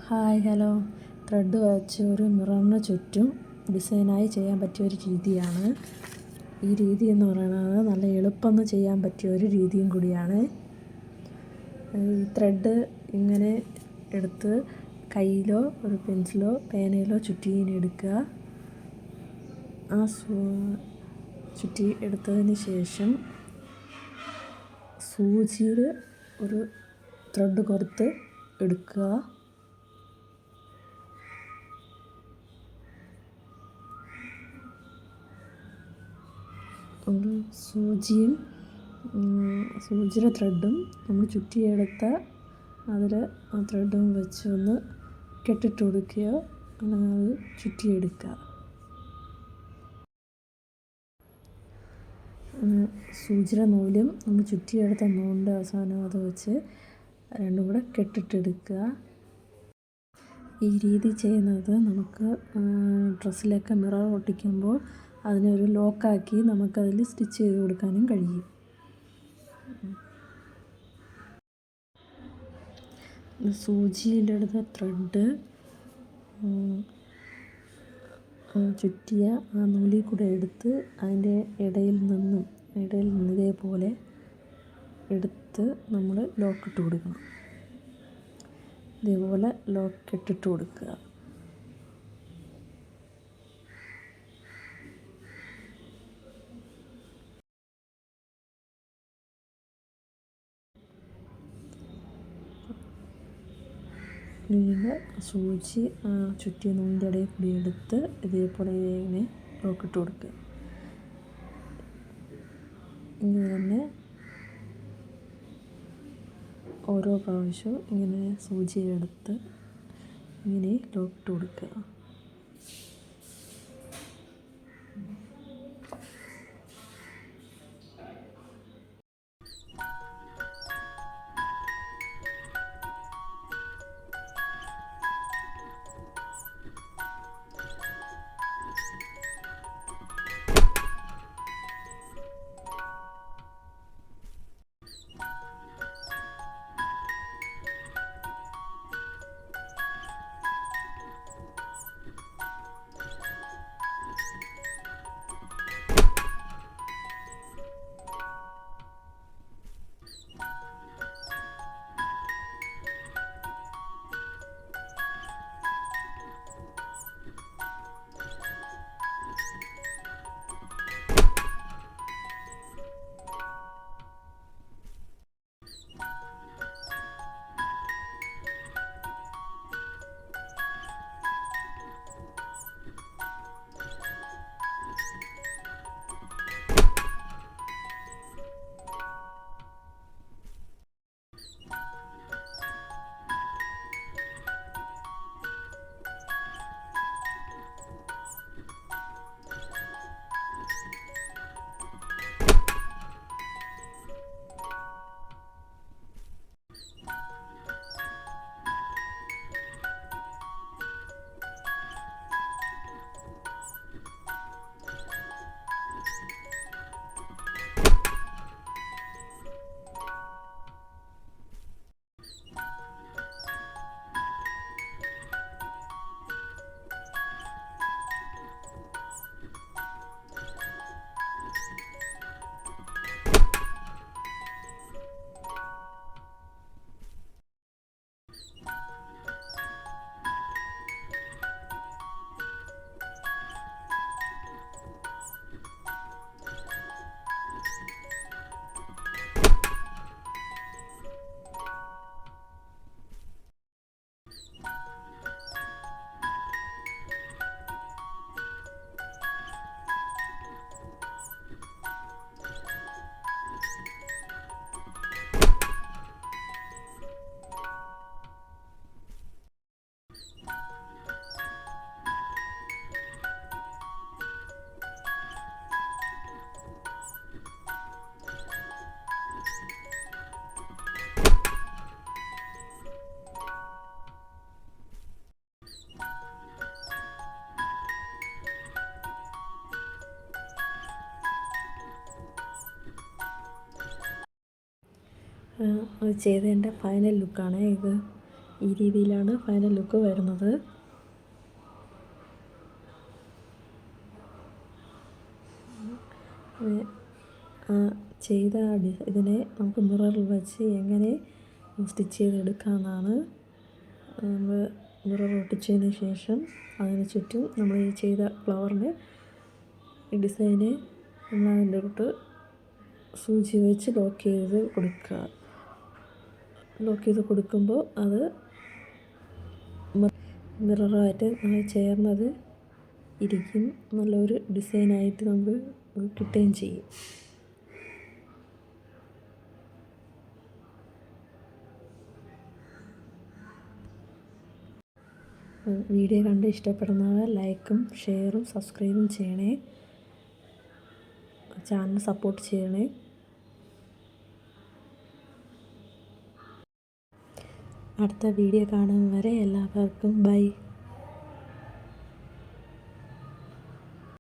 Hi hello. Thread വെച്ച് ഒരു മിററിന് ചുറ്റും ഡിസൈനായി ചെയ്യാൻ പറ്റിയ ഒരു രീതിയാണ് ഈ രീതി എന്ന് പറയുന്നത്. നല്ല എളുപ്പം ചെയ്യാൻ പറ്റിയ ഒരു രീതിയും കൂടിയാണ്. ഈ ത്രെഡ് ഇങ്ങനെ എടുത്ത് കയ്യിലോ ഒരു പെൻസിലോ പേനയിലോ ചുറ്റി എടുക്കുക. ആ ചുറ്റി എടുത്തതിന് ശേഷം സൂചിയിൽ ഒരു ത്രെഡ് കോർത്ത് എടുക്കുക. സൂചിയുടെ ത്രെഡും നമ്മൾ ചുറ്റിയെടുത്ത അതിൽ ആ ത്രെഡും വെച്ച് ഒന്ന് കെട്ടിട്ട് കൊടുക്കുകയോ അല്ലെങ്കിൽ അത് ചുറ്റിയെടുക്കുക. സൂചിയുടെ നൂലും നമ്മൾ ചുറ്റിയെടുത്ത നൂലിൻ്റെ അവസാനം അത് വെച്ച് രണ്ടും കൂടെ കെട്ടിട്ടെടുക്കുക. ഈ രീതി ചെയ്യുന്നത് നമുക്ക് ഡ്രസ്സിലൊക്കെ മിറർ ഒട്ടിക്കുമ്പോൾ അതിനെ ഒരു ലോക്കാക്കി നമുക്കതിൽ സ്റ്റിച്ച് ചെയ്ത് കൊടുക്കാനും കഴിയും. സൂചിയിലെടുത്ത ത്രെഡ് ചുറ്റിയ ആ നൂലിൽ കൂടെ എടുത്ത് അതിൻ്റെ ഇടയിൽ നിന്ന് ഇതേപോലെ എടുത്ത് നമ്മൾ ലോക്കിട്ട് കൊടുക്കണം. ഇതേപോലെ ലോക്കിട്ടിട്ട് കൊടുക്കുക. വീണ്ടും സൂചി ചുറ്റിയ നൂലിൻ്റെ ഇടയിൽ കൂടി എടുത്ത് ഇതേപോലെ ഇങ്ങനെ ലോക്കിട്ട് കൊടുക്കുക. ഇങ്ങനെ തന്നെ ഓരോ പ്രാവശ്യവും ഇങ്ങനെ സൂചിയെടുത്ത് ഇങ്ങനെ ലോക്കിട്ട് കൊടുക്കുക. അത് ചെയ്തതിൻ്റെ ഫൈനൽ ലുക്കാണ് ഇത്. ഈ രീതിയിലാണ് ഫൈനൽ ലുക്ക് വരുന്നത്. ചെയ്ത ഇതിനെ നമുക്ക് മിററിൽ വെച്ച് എങ്ങനെ സ്റ്റിച്ച് ചെയ്തെടുക്കാമെന്നാണ്. നമ്മൾ മിറർ ഒട്ടിച്ചതിന് ശേഷം അതിന് ചുറ്റും നമ്മൾ ഈ ചെയ്ത ഫ്ലവറിന് ഈ ഡിസൈന് നമ്മൾ അതിൻ്റെ തൊട്ട് സൂചി വെച്ച് ലോക്ക് ചെയ്ത് കൊടുക്കുക. ലോക്ക് ചെയ്ത് കൊടുക്കുമ്പോൾ അത് മിററുമായിട്ട് ചേർന്നത് ഇരിക്കും. നല്ലൊരു ഡിസൈനായിട്ട് നമുക്ക് കിട്ടുകയും ചെയ്യും. വീഡിയോ കണ്ട് ഇഷ്ടപ്പെടുന്നവർ ലൈക്കും ഷെയറും സബ്സ്ക്രൈബും ചെയ്യണേ. ചാനൽ സപ്പോർട്ട് ചെയ്യണേ. അടുത്ത വീഡിയോ കാണും വരെ എല്ലാവർക്കും ബൈ.